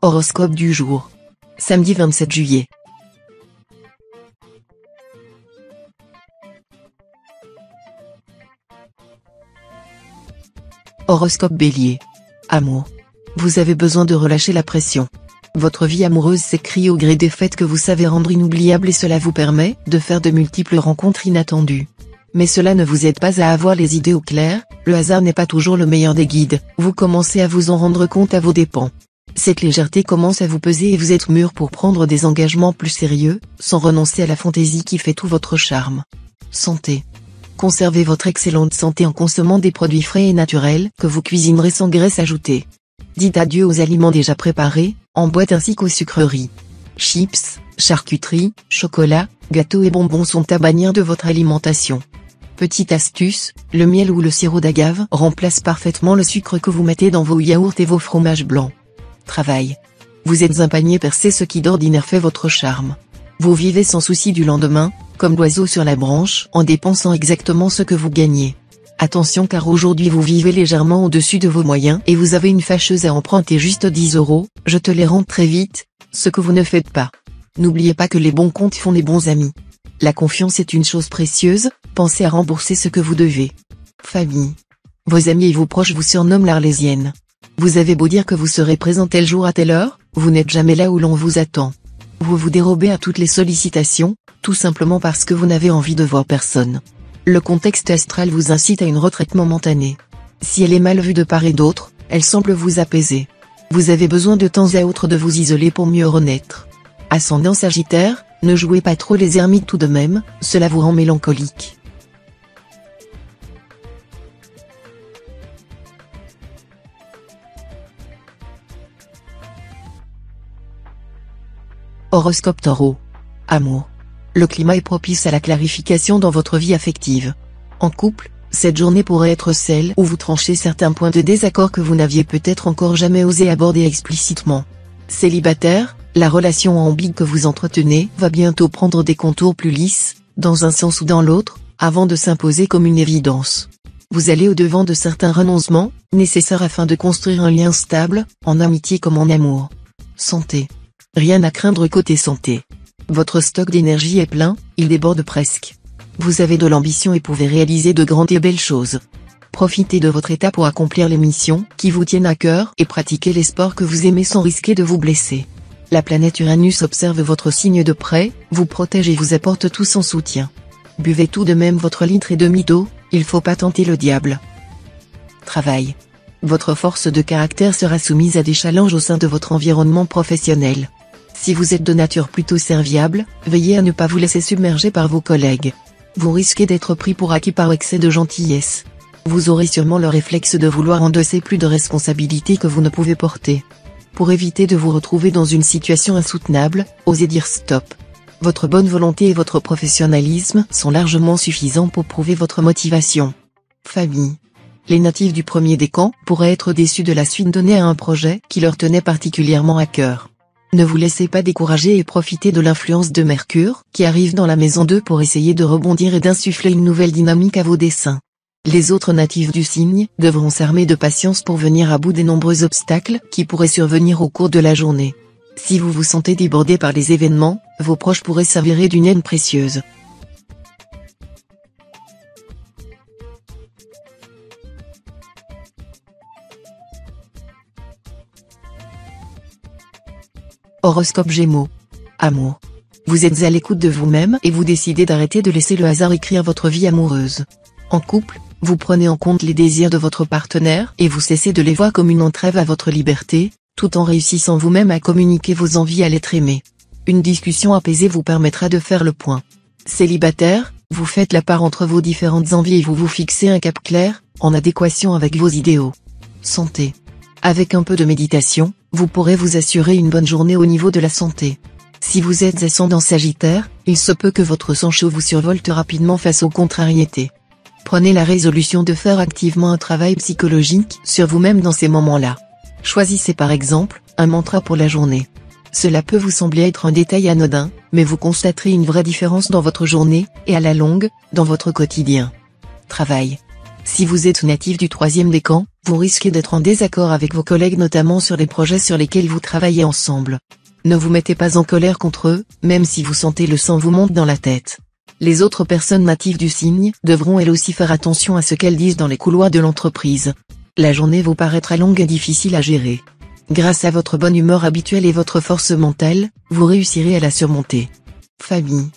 Horoscope du jour. Samedi 27 juillet. Horoscope Bélier. Amour. Vous avez besoin de relâcher la pression. Votre vie amoureuse s'écrit au gré des fêtes que vous savez rendre inoubliables et cela vous permet de faire de multiples rencontres inattendues. Mais cela ne vous aide pas à avoir les idées au clair, le hasard n'est pas toujours le meilleur des guides, vous commencez à vous en rendre compte à vos dépens. Cette légèreté commence à vous peser et vous êtes mûr pour prendre des engagements plus sérieux, sans renoncer à la fantaisie qui fait tout votre charme. Santé. Conservez votre excellente santé en consommant des produits frais et naturels que vous cuisinerez sans graisse ajoutée. Dites adieu aux aliments déjà préparés, en boîte ainsi qu'aux sucreries. Chips, charcuterie, chocolat, gâteaux et bonbons sont à bannir de votre alimentation. Petite astuce, le miel ou le sirop d'agave remplace parfaitement le sucre que vous mettez dans vos yaourts et vos fromages blancs. Travail. Vous êtes un panier percé, ce qui d'ordinaire fait votre charme. Vous vivez sans souci du lendemain, comme l'oiseau sur la branche, en dépensant exactement ce que vous gagnez. Attention car aujourd'hui vous vivez légèrement au-dessus de vos moyens et vous avez une fâcheuse à emprunter juste 10 €, je te les rends très vite, ce que vous ne faites pas. N'oubliez pas que les bons comptes font les bons amis. La confiance est une chose précieuse, pensez à rembourser ce que vous devez. Famille. Vos amis et vos proches vous surnomment l'Arlésienne. Vous avez beau dire que vous serez présent tel jour à telle heure, vous n'êtes jamais là où l'on vous attend. Vous vous dérobez à toutes les sollicitations, tout simplement parce que vous n'avez envie de voir personne. Le contexte astral vous incite à une retraite momentanée. Si elle est mal vue de part et d'autre, elle semble vous apaiser. Vous avez besoin de temps à autre de vous isoler pour mieux renaître. Ascendant Sagittaire, ne jouez pas trop les ermites tout de même, cela vous rend mélancolique. Horoscope Taureau. Amour. Le climat est propice à la clarification dans votre vie affective. En couple, cette journée pourrait être celle où vous tranchez certains points de désaccord que vous n'aviez peut-être encore jamais osé aborder explicitement. Célibataire, la relation ambiguë que vous entretenez va bientôt prendre des contours plus lisses, dans un sens ou dans l'autre, avant de s'imposer comme une évidence. Vous allez au-devant de certains renoncements, nécessaires afin de construire un lien stable, en amitié comme en amour. Santé. Rien à craindre côté santé. Votre stock d'énergie est plein, il déborde presque. Vous avez de l'ambition et pouvez réaliser de grandes et belles choses. Profitez de votre état pour accomplir les missions qui vous tiennent à cœur et pratiquer les sports que vous aimez sans risquer de vous blesser. La planète Uranus observe votre signe de près, vous protège et vous apporte tout son soutien. Buvez tout de même votre litre et demi d'eau, il faut pas tenter le diable. Travail. Votre force de caractère sera soumise à des challenges au sein de votre environnement professionnel. Si vous êtes de nature plutôt serviable, veillez à ne pas vous laisser submerger par vos collègues. Vous risquez d'être pris pour acquis par excès de gentillesse. Vous aurez sûrement le réflexe de vouloir endosser plus de responsabilités que vous ne pouvez porter. Pour éviter de vous retrouver dans une situation insoutenable, osez dire stop. Votre bonne volonté et votre professionnalisme sont largement suffisants pour prouver votre motivation. Famille. Les natifs du premier décan pourraient être déçus de la suite donnée à un projet qui leur tenait particulièrement à cœur. Ne vous laissez pas décourager et profitez de l'influence de Mercure, qui arrive dans la maison 2 pour essayer de rebondir et d'insuffler une nouvelle dynamique à vos desseins. Les autres natifs du signe devront s'armer de patience pour venir à bout des nombreux obstacles qui pourraient survenir au cours de la journée. Si vous vous sentez débordé par les événements, vos proches pourraient s'avérer d'une aide précieuse. Horoscope Gémeaux. Amour. Vous êtes à l'écoute de vous-même et vous décidez d'arrêter de laisser le hasard écrire votre vie amoureuse. En couple, vous prenez en compte les désirs de votre partenaire et vous cessez de les voir comme une entrave à votre liberté, tout en réussissant vous-même à communiquer vos envies à l'être aimé. Une discussion apaisée vous permettra de faire le point. Célibataire, vous faites la part entre vos différentes envies et vous vous fixez un cap clair, en adéquation avec vos idéaux. Santé. Avec un peu de méditation, vous pourrez vous assurer une bonne journée au niveau de la santé. Si vous êtes ascendant Sagittaire, il se peut que votre sang chaud vous survolte rapidement face aux contrariétés. Prenez la résolution de faire activement un travail psychologique sur vous-même dans ces moments-là. Choisissez par exemple, un mantra pour la journée. Cela peut vous sembler être un détail anodin, mais vous constaterez une vraie différence dans votre journée, et à la longue, dans votre quotidien. Travail. Si vous êtes natif du troisième décan, vous risquez d'être en désaccord avec vos collègues notamment sur les projets sur lesquels vous travaillez ensemble. Ne vous mettez pas en colère contre eux, même si vous sentez le sang vous monte dans la tête. Les autres personnes natives du signe devront elles aussi faire attention à ce qu'elles disent dans les couloirs de l'entreprise. La journée vous paraîtra longue et difficile à gérer. Grâce à votre bonne humeur habituelle et votre force mentale, vous réussirez à la surmonter. Famille.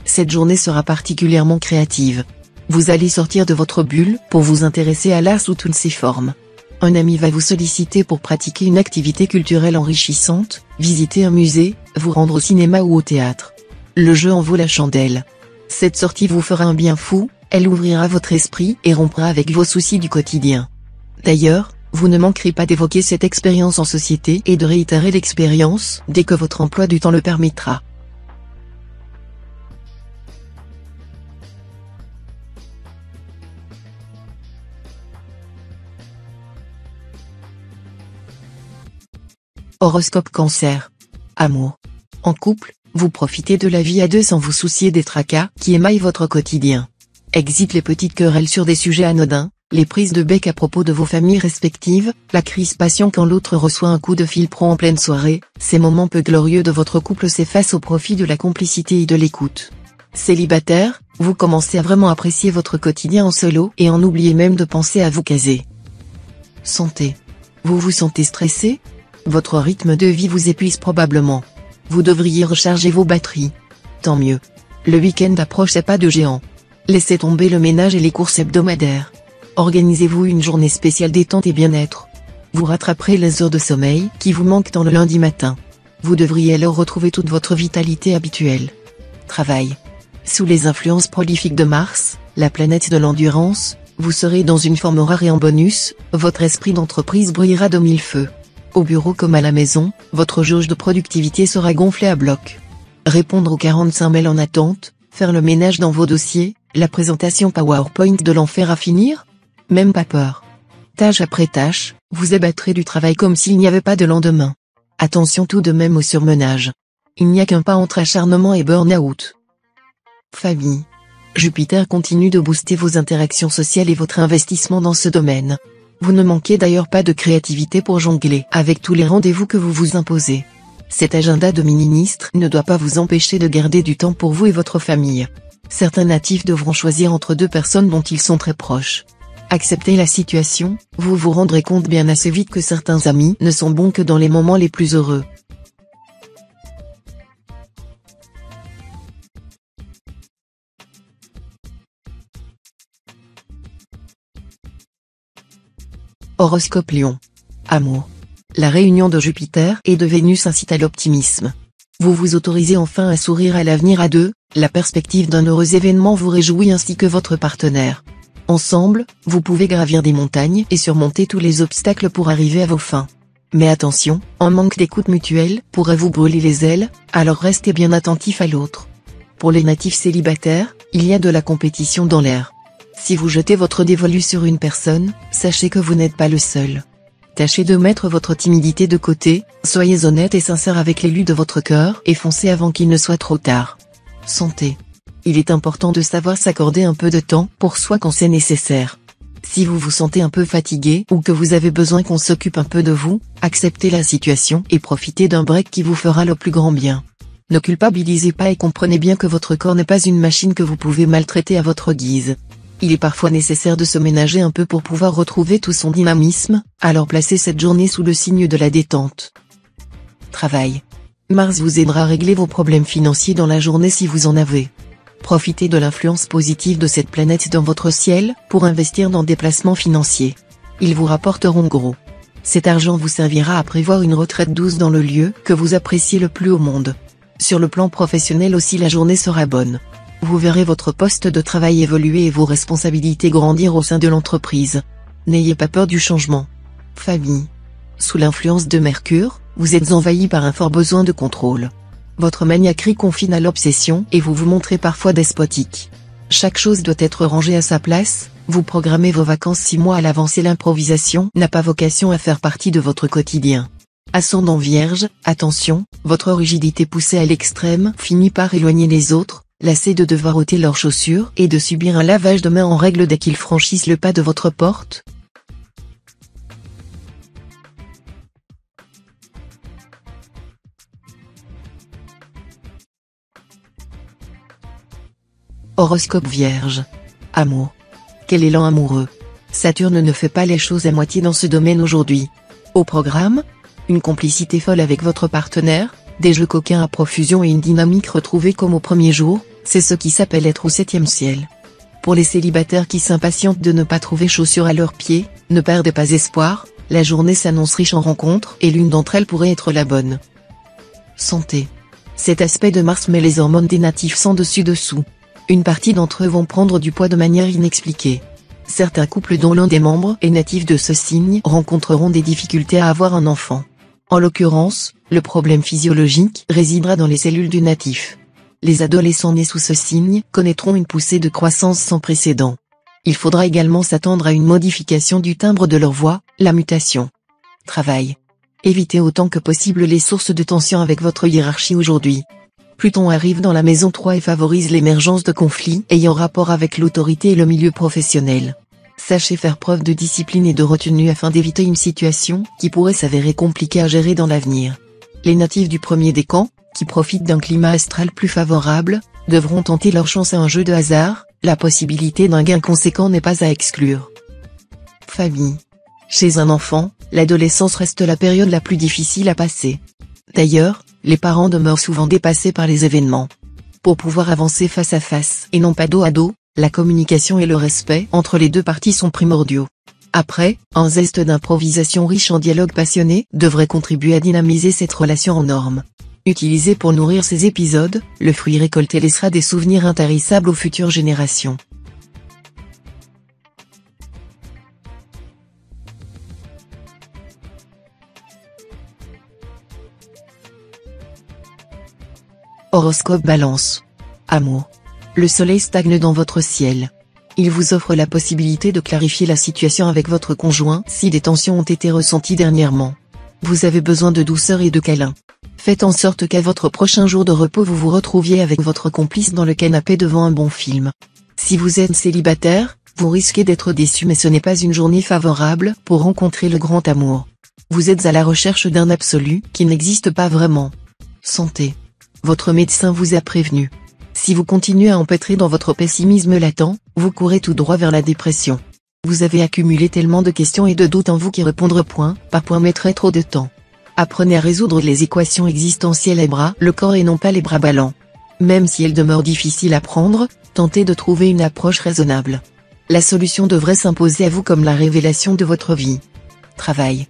Cette journée sera particulièrement créative. Vous allez sortir de votre bulle pour vous intéresser à l'art sous toutes ses formes. Un ami va vous solliciter pour pratiquer une activité culturelle enrichissante, visiter un musée, vous rendre au cinéma ou au théâtre. Le jeu en vaut la chandelle. Cette sortie vous fera un bien fou, elle ouvrira votre esprit et rompra avec vos soucis du quotidien. D'ailleurs, vous ne manquerez pas d'évoquer cette expérience en société et de réitérer l'expérience dès que votre emploi du temps le permettra. Horoscope Cancer. Amour. En couple, vous profitez de la vie à deux sans vous soucier des tracas qui émaillent votre quotidien. Exit les petites querelles sur des sujets anodins, les prises de bec à propos de vos familles respectives, la crispation quand l'autre reçoit un coup de fil pro en pleine soirée, ces moments peu glorieux de votre couple s'effacent au profit de la complicité et de l'écoute. Célibataire, vous commencez à vraiment apprécier votre quotidien en solo et en oubliez même de penser à vous caser. Santé. Vous vous sentez stressé ? Votre rythme de vie vous épuise probablement. Vous devriez recharger vos batteries. Tant mieux. Le week-end approche à pas de géant. Laissez tomber le ménage et les courses hebdomadaires. Organisez-vous une journée spéciale détente et bien-être. Vous rattraperez les heures de sommeil qui vous manquent dans le lundi matin. Vous devriez alors retrouver toute votre vitalité habituelle. Travail. Sous les influences prolifiques de Mars, la planète de l'endurance, vous serez dans une forme rare et en bonus, votre esprit d'entreprise brillera de mille feux. Au bureau comme à la maison, votre jauge de productivité sera gonflée à bloc. Répondre aux 45 mails en attente, faire le ménage dans vos dossiers, la présentation PowerPoint de l'enfer à finir ? Même pas peur. Tâche après tâche, vous abattrez du travail comme s'il n'y avait pas de lendemain. Attention tout de même au surmenage. Il n'y a qu'un pas entre acharnement et burn-out. Famille. Jupiter continue de booster vos interactions sociales et votre investissement dans ce domaine. Vous ne manquez d'ailleurs pas de créativité pour jongler avec tous les rendez-vous que vous vous imposez. Cet agenda de ministre ne doit pas vous empêcher de garder du temps pour vous et votre famille. Certains natifs devront choisir entre deux personnes dont ils sont très proches. Acceptez la situation, vous vous rendrez compte bien assez vite que certains amis ne sont bons que dans les moments les plus heureux. Horoscope Lion. Amour. La réunion de Jupiter et de Vénus incite à l'optimisme. Vous vous autorisez enfin à sourire à l'avenir à deux, la perspective d'un heureux événement vous réjouit ainsi que votre partenaire. Ensemble, vous pouvez gravir des montagnes et surmonter tous les obstacles pour arriver à vos fins. Mais attention, un manque d'écoute mutuelle pourrait vous brûler les ailes, alors restez bien attentif à l'autre. Pour les natifs célibataires, il y a de la compétition dans l'air. Si vous jetez votre dévolu sur une personne, sachez que vous n'êtes pas le seul. Tâchez de mettre votre timidité de côté, soyez honnête et sincère avec l'élu de votre cœur et foncez avant qu'il ne soit trop tard. Santé. Il est important de savoir s'accorder un peu de temps pour soi quand c'est nécessaire. Si vous vous sentez un peu fatigué ou que vous avez besoin qu'on s'occupe un peu de vous, acceptez la situation et profitez d'un break qui vous fera le plus grand bien. Ne culpabilisez pas et comprenez bien que votre corps n'est pas une machine que vous pouvez maltraiter à votre guise. Il est parfois nécessaire de se ménager un peu pour pouvoir retrouver tout son dynamisme, alors placez cette journée sous le signe de la détente. Travail. Mars vous aidera à régler vos problèmes financiers dans la journée si vous en avez. Profitez de l'influence positive de cette planète dans votre ciel, pour investir dans des placements financiers. Ils vous rapporteront gros. Cet argent vous servira à prévoir une retraite douce dans le lieu que vous appréciez le plus au monde. Sur le plan professionnel aussi la journée sera bonne. Vous verrez votre poste de travail évoluer et vos responsabilités grandir au sein de l'entreprise. N'ayez pas peur du changement. Famille. Sous l'influence de Mercure, vous êtes envahi par un fort besoin de contrôle. Votre maniaquerie confine à l'obsession et vous vous montrez parfois despotique. Chaque chose doit être rangée à sa place, vous programmez vos vacances 6 mois à l'avance et l'improvisation n'a pas vocation à faire partie de votre quotidien. Ascendant Vierge, attention, votre rigidité poussée à l'extrême finit par éloigner les autres, lassés de devoir ôter leurs chaussures et de subir un lavage de main en règle dès qu'ils franchissent le pas de votre porte? Horoscope Vierge. Amour. Quel élan amoureux. Saturne ne fait pas les choses à moitié dans ce domaine aujourd'hui. Au programme, une complicité folle avec votre partenaire, des jeux coquins à profusion et une dynamique retrouvée comme au premier jour, c'est ce qui s'appelle être au 7e ciel. Pour les célibataires qui s'impatientent de ne pas trouver chaussures à leurs pieds, ne perdez pas espoir, la journée s'annonce riche en rencontres et l'une d'entre elles pourrait être la bonne. Santé. Cet aspect de Mars met les hormones des natifs sans dessus-dessous. Une partie d'entre eux vont prendre du poids de manière inexpliquée. Certains couples dont l'un des membres est natif de ce signe rencontreront des difficultés à avoir un enfant. En l'occurrence, le problème physiologique résidera dans les cellules du natif. Les adolescents nés sous ce signe connaîtront une poussée de croissance sans précédent. Il faudra également s'attendre à une modification du timbre de leur voix, la mutation. Travail. Évitez autant que possible les sources de tension avec votre hiérarchie aujourd'hui. Pluton arrive dans la maison 3 et favorise l'émergence de conflits ayant rapport avec l'autorité et le milieu professionnel. Sachez faire preuve de discipline et de retenue afin d'éviter une situation qui pourrait s'avérer compliquée à gérer dans l'avenir. Les natifs du premier décan, qui profitent d'un climat astral plus favorable, devront tenter leur chance à un jeu de hasard, la possibilité d'un gain conséquent n'est pas à exclure. Famille. Chez un enfant, l'adolescence reste la période la plus difficile à passer. D'ailleurs, les parents demeurent souvent dépassés par les événements. Pour pouvoir avancer face à face et non pas dos à dos, la communication et le respect entre les deux parties sont primordiaux. Après, un zeste d'improvisation riche en dialogue passionné devrait contribuer à dynamiser cette relation en norme. Utilisé pour nourrir ces épisodes, le fruit récolté laissera des souvenirs intarissables aux futures générations. Horoscope Balance. Amour. Le soleil stagne dans votre ciel. Il vous offre la possibilité de clarifier la situation avec votre conjoint si des tensions ont été ressenties dernièrement. Vous avez besoin de douceur et de câlin. Faites en sorte qu'à votre prochain jour de repos vous vous retrouviez avec votre complice dans le canapé devant un bon film. Si vous êtes célibataire, vous risquez d'être déçu mais ce n'est pas une journée favorable pour rencontrer le grand amour. Vous êtes à la recherche d'un absolu qui n'existe pas vraiment. Santé. Votre médecin vous a prévenu. Si vous continuez à empêtrer dans votre pessimisme latent, vous courez tout droit vers la dépression. Vous avez accumulé tellement de questions et de doutes en vous qu'y répondre point par point mettrait trop de temps. Apprenez à résoudre les équations existentielles à bras le corps et non pas les bras ballants. Même si elles demeurent difficiles à prendre, tentez de trouver une approche raisonnable. La solution devrait s'imposer à vous comme la révélation de votre vie. Travail.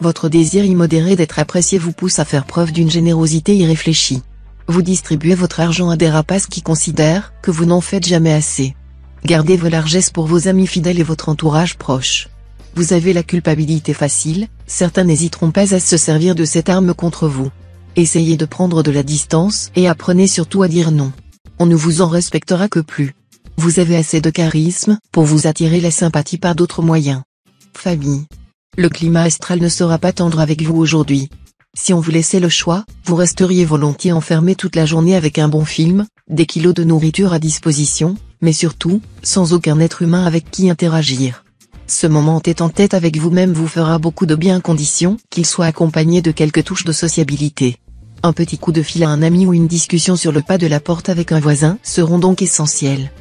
Votre désir immodéré d'être apprécié vous pousse à faire preuve d'une générosité irréfléchie. Vous distribuez votre argent à des rapaces qui considèrent que vous n'en faites jamais assez. Gardez vos largesses pour vos amis fidèles et votre entourage proche. Vous avez la culpabilité facile, certains n'hésiteront pas à se servir de cette arme contre vous. Essayez de prendre de la distance et apprenez surtout à dire non. On ne vous en respectera que plus. Vous avez assez de charisme pour vous attirer la sympathie par d'autres moyens. Famille. Le climat astral ne sera pas tendre avec vous aujourd'hui. Si on vous laissait le choix, vous resteriez volontiers enfermé toute la journée avec un bon film, des kilos de nourriture à disposition, mais surtout, sans aucun être humain avec qui interagir. Ce moment tête-en-tête avec vous-même vous fera beaucoup de bien à condition qu'il soit accompagné de quelques touches de sociabilité. Un petit coup de fil à un ami ou une discussion sur le pas de la porte avec un voisin seront donc essentiels.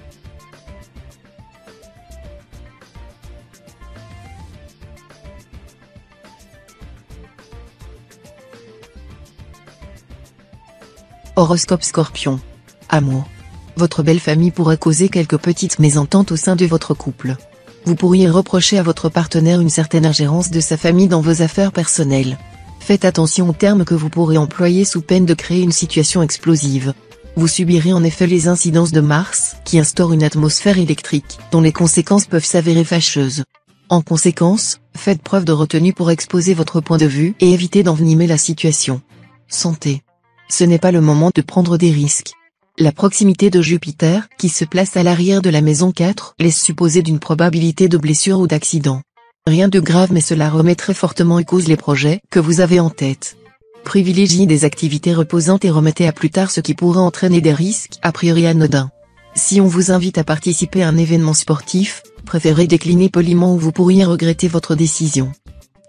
Horoscope Scorpion. Amour. Votre belle famille pourrait causer quelques petites mésententes au sein de votre couple. Vous pourriez reprocher à votre partenaire une certaine ingérence de sa famille dans vos affaires personnelles. Faites attention aux termes que vous pourrez employer sous peine de créer une situation explosive. Vous subirez en effet les incidences de Mars, qui instaure une atmosphère électrique, dont les conséquences peuvent s'avérer fâcheuses. En conséquence, faites preuve de retenue pour exposer votre point de vue et évitez d'envenimer la situation. Santé. Ce n'est pas le moment de prendre des risques. La proximité de Jupiter, qui se place à l'arrière de la maison 4, laisse supposer d'une probabilité de blessure ou d'accident. Rien de grave mais cela remet très fortement en cause les projets que vous avez en tête. Privilégiez des activités reposantes et remettez à plus tard ce qui pourrait entraîner des risques a priori anodins. Si on vous invite à participer à un événement sportif, préférez décliner poliment ou vous pourriez regretter votre décision.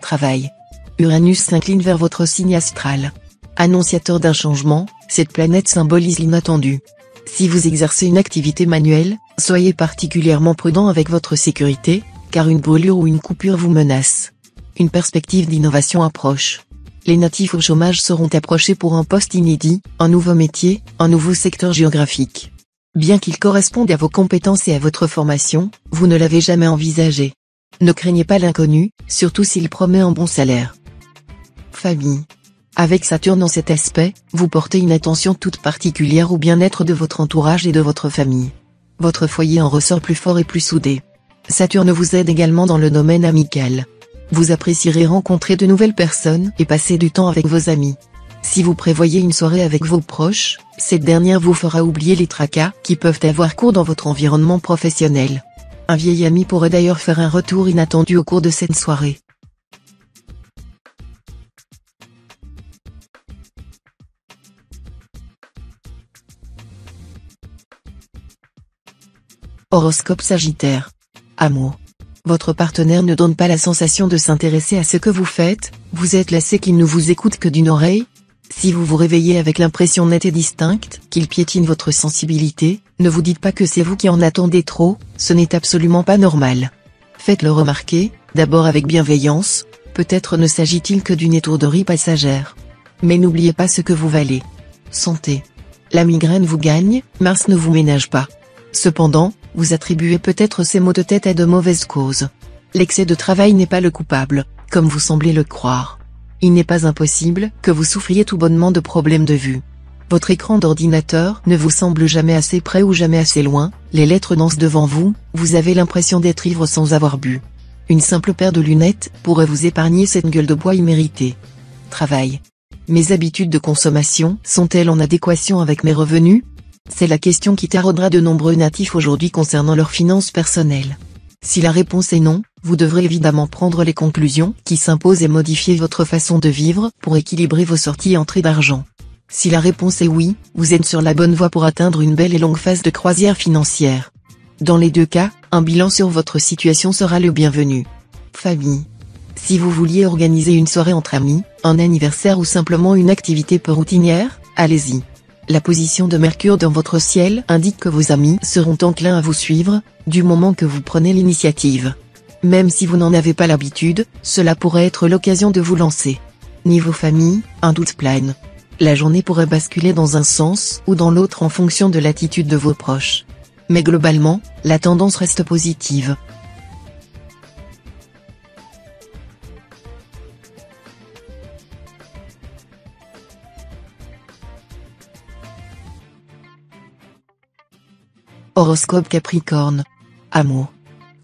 Travail. Uranus s'incline vers votre signe astral. Annonciateur d'un changement, cette planète symbolise l'inattendu. Si vous exercez une activité manuelle, soyez particulièrement prudent avec votre sécurité, car une brûlure ou une coupure vous menace. Une perspective d'innovation approche. Les natifs au chômage seront approchés pour un poste inédit, un nouveau métier, un nouveau secteur géographique. Bien qu'il corresponde à vos compétences et à votre formation, vous ne l'avez jamais envisagé. Ne craignez pas l'inconnu, surtout s'il promet un bon salaire. Famille. Avec Saturne en cet aspect, vous portez une attention toute particulière au bien-être de votre entourage et de votre famille. Votre foyer en ressort plus fort et plus soudé. Saturne vous aide également dans le domaine amical. Vous apprécierez rencontrer de nouvelles personnes et passer du temps avec vos amis. Si vous prévoyez une soirée avec vos proches, cette dernière vous fera oublier les tracas qui peuvent avoir cours dans votre environnement professionnel. Un vieil ami pourrait d'ailleurs faire un retour inattendu au cours de cette soirée. Horoscope Sagittaire. Amour. Votre partenaire ne donne pas la sensation de s'intéresser à ce que vous faites, vous êtes lassé qu'il ne vous écoute que d'une oreille. Si vous vous réveillez avec l'impression nette et distincte qu'il piétine votre sensibilité, ne vous dites pas que c'est vous qui en attendez trop, ce n'est absolument pas normal. Faites-le remarquer, d'abord avec bienveillance, peut-être ne s'agit-il que d'une étourderie passagère. Mais n'oubliez pas ce que vous valez. Santé. La migraine vous gagne, Mars ne vous ménage pas. Cependant, vous attribuez peut-être ces maux de tête à de mauvaises causes. L'excès de travail n'est pas le coupable, comme vous semblez le croire. Il n'est pas impossible que vous souffriez tout bonnement de problèmes de vue. Votre écran d'ordinateur ne vous semble jamais assez près ou jamais assez loin, les lettres dansent devant vous, vous avez l'impression d'être ivre sans avoir bu. Une simple paire de lunettes pourrait vous épargner cette gueule de bois imméritée. Travail. Mes habitudes de consommation sont-elles en adéquation avec mes revenus ? C'est la question qui taraudera de nombreux natifs aujourd'hui concernant leurs finances personnelles. Si la réponse est non, vous devrez évidemment prendre les conclusions qui s'imposent et modifier votre façon de vivre pour équilibrer vos sorties et entrées d'argent. Si la réponse est oui, vous êtes sur la bonne voie pour atteindre une belle et longue phase de croisière financière. Dans les deux cas, un bilan sur votre situation sera le bienvenu. Famille. Si vous vouliez organiser une soirée entre amis, un anniversaire ou simplement une activité peu routinière, allez-y. La position de Mercure dans votre ciel indique que vos amis seront enclins à vous suivre, du moment que vous prenez l'initiative. Même si vous n'en avez pas l'habitude, cela pourrait être l'occasion de vous lancer. Niveau famille, un doute plane. La journée pourrait basculer dans un sens ou dans l'autre en fonction de l'attitude de vos proches. Mais globalement, la tendance reste positive. Horoscope Capricorne. Amour.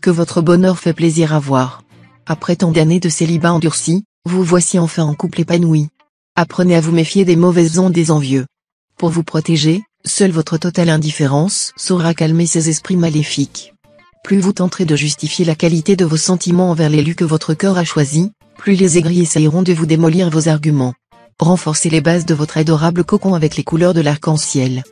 Que votre bonheur fait plaisir à voir. Après tant d'années de célibat endurci, vous voici enfin en couple épanoui. Apprenez à vous méfier des mauvaises ondes des envieux. Pour vous protéger, seule votre totale indifférence saura calmer ces esprits maléfiques. Plus vous tenterez de justifier la qualité de vos sentiments envers l'élu que votre cœur a choisi, plus les aigris essayeront de vous démolir vos arguments. Renforcez les bases de votre adorable cocon avec les couleurs de l'arc-en-ciel.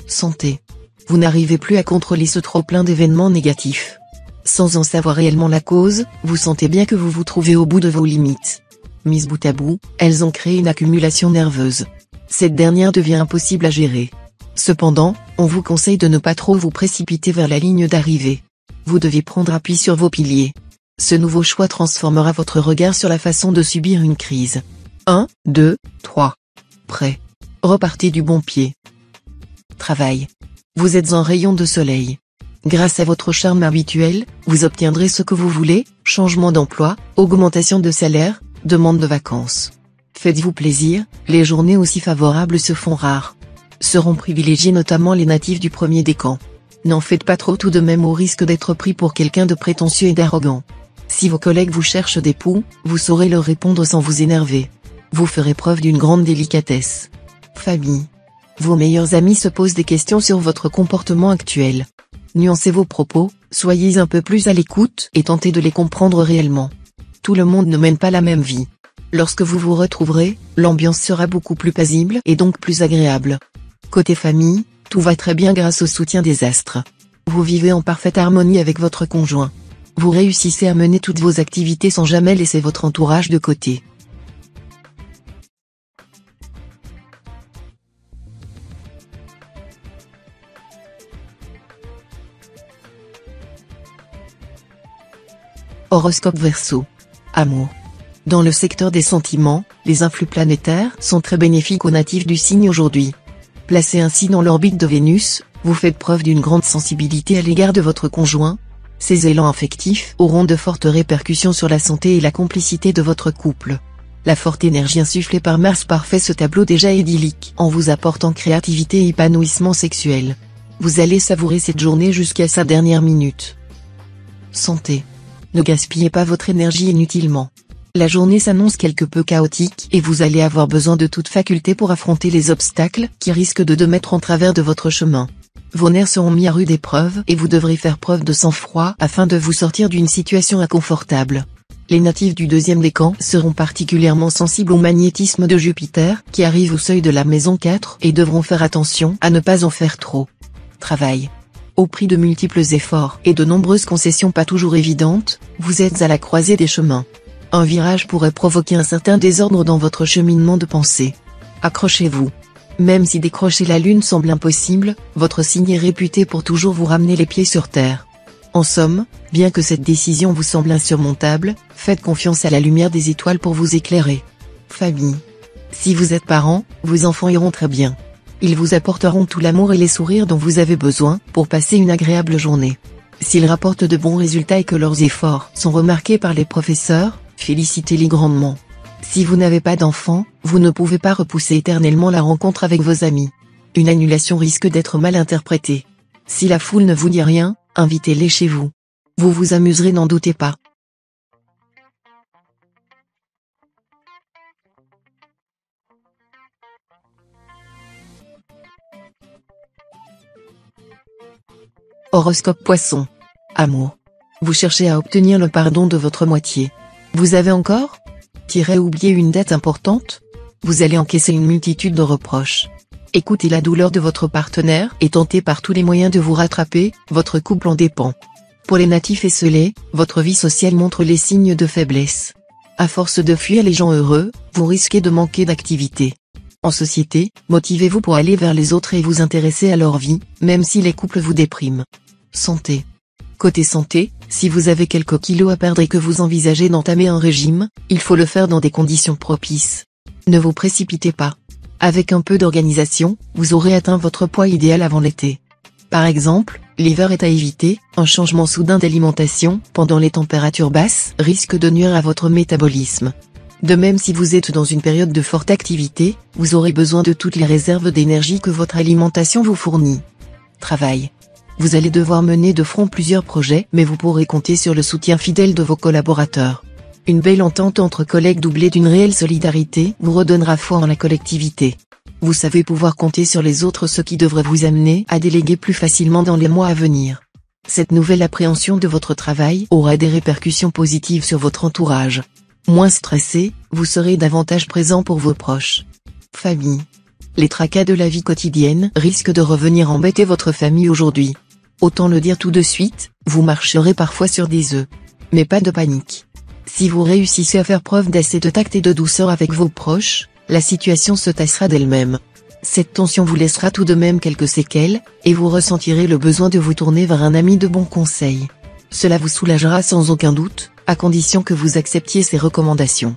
Santé. Vous n'arrivez plus à contrôler ce trop-plein d'événements négatifs. Sans en savoir réellement la cause, vous sentez bien que vous vous trouvez au bout de vos limites. Mises bout à bout, elles ont créé une accumulation nerveuse. Cette dernière devient impossible à gérer. Cependant, on vous conseille de ne pas trop vous précipiter vers la ligne d'arrivée. Vous devez prendre appui sur vos piliers. Ce nouveau choix transformera votre regard sur la façon de subir une crise. 1, 2, 3. Prêt. Repartez du bon pied. Travail. Vous êtes un rayon de soleil. Grâce à votre charme habituel, vous obtiendrez ce que vous voulez, changement d'emploi, augmentation de salaire, demande de vacances. Faites-vous plaisir, les journées aussi favorables se font rares. Seront privilégiés notamment les natifs du premier décan. N'en faites pas trop tout de même au risque d'être pris pour quelqu'un de prétentieux et d'arrogant. Si vos collègues vous cherchent des poux, vous saurez leur répondre sans vous énerver. Vous ferez preuve d'une grande délicatesse. Famille. Vos meilleurs amis se posent des questions sur votre comportement actuel. Nuancez vos propos, soyez un peu plus à l'écoute et tentez de les comprendre réellement. Tout le monde ne mène pas la même vie. Lorsque vous vous retrouverez, l'ambiance sera beaucoup plus paisible et donc plus agréable. Côté famille, tout va très bien grâce au soutien des astres. Vous vivez en parfaite harmonie avec votre conjoint. Vous réussissez à mener toutes vos activités sans jamais laisser votre entourage de côté. Horoscope Verseau. Amour. Dans le secteur des sentiments, les influx planétaires sont très bénéfiques aux natifs du signe aujourd'hui. Placé ainsi dans l'orbite de Vénus, vous faites preuve d'une grande sensibilité à l'égard de votre conjoint. Ces élans affectifs auront de fortes répercussions sur la santé et la complicité de votre couple. La forte énergie insufflée par Mars parfait ce tableau déjà idyllique en vous apportant créativité et épanouissement sexuel. Vous allez savourer cette journée jusqu'à sa dernière minute. Santé. Ne gaspillez pas votre énergie inutilement. La journée s'annonce quelque peu chaotique et vous allez avoir besoin de toute faculté pour affronter les obstacles qui risquent de mettre en travers de votre chemin. Vos nerfs seront mis à rude épreuve et vous devrez faire preuve de sang-froid afin de vous sortir d'une situation inconfortable. Les natifs du deuxième décan seront particulièrement sensibles au magnétisme de Jupiter qui arrive au seuil de la maison 4 et devront faire attention à ne pas en faire trop. Travail. Au prix de multiples efforts et de nombreuses concessions pas toujours évidentes, vous êtes à la croisée des chemins. Un virage pourrait provoquer un certain désordre dans votre cheminement de pensée. Accrochez-vous. Même si décrocher la lune semble impossible, votre signe est réputé pour toujours vous ramener les pieds sur terre. En somme, bien que cette décision vous semble insurmontable, faites confiance à la lumière des étoiles pour vous éclairer. Famille. Si vous êtes parent, vos enfants iront très bien. Ils vous apporteront tout l'amour et les sourires dont vous avez besoin pour passer une agréable journée. S'ils rapportent de bons résultats et que leurs efforts sont remarqués par les professeurs, félicitez-les grandement. Si vous n'avez pas d'enfants, vous ne pouvez pas repousser éternellement la rencontre avec vos amis. Une annulation risque d'être mal interprétée. Si la foule ne vous dit rien, invitez-les chez vous. Vous vous amuserez, n'en doutez pas. Horoscope Poisson. Amour. Vous cherchez à obtenir le pardon de votre moitié. Vous avez encore oublié une dette importante? Vous allez encaisser une multitude de reproches. Écoutez la douleur de votre partenaire et tentez par tous les moyens de vous rattraper, votre couple en dépend. Pour les natifs esselés, votre vie sociale montre les signes de faiblesse. À force de fuir les gens heureux, vous risquez de manquer d'activité. En société, motivez-vous pour aller vers les autres et vous intéresser à leur vie, même si les couples vous dépriment. Santé. Côté santé, si vous avez quelques kilos à perdre et que vous envisagez d'entamer un régime, il faut le faire dans des conditions propices. Ne vous précipitez pas. Avec un peu d'organisation, vous aurez atteint votre poids idéal avant l'été. Par exemple, l'hiver est à éviter, un changement soudain d'alimentation pendant les températures basses risque de nuire à votre métabolisme. De même, si vous êtes dans une période de forte activité, vous aurez besoin de toutes les réserves d'énergie que votre alimentation vous fournit. Travail. Vous allez devoir mener de front plusieurs projets, mais vous pourrez compter sur le soutien fidèle de vos collaborateurs. Une belle entente entre collègues doublée d'une réelle solidarité vous redonnera foi en la collectivité. Vous savez pouvoir compter sur les autres, ce qui devrait vous amener à déléguer plus facilement dans les mois à venir. Cette nouvelle appréhension de votre travail aura des répercussions positives sur votre entourage. Moins stressé, vous serez davantage présent pour vos proches. Famille. Les tracas de la vie quotidienne risquent de revenir embêter votre famille aujourd'hui. Autant le dire tout de suite, vous marcherez parfois sur des œufs. Mais pas de panique. Si vous réussissez à faire preuve d'assez de tact et de douceur avec vos proches, la situation se tassera d'elle-même. Cette tension vous laissera tout de même quelques séquelles, et vous ressentirez le besoin de vous tourner vers un ami de bons conseils. Cela vous soulagera sans aucun doute, à condition que vous acceptiez ses recommandations.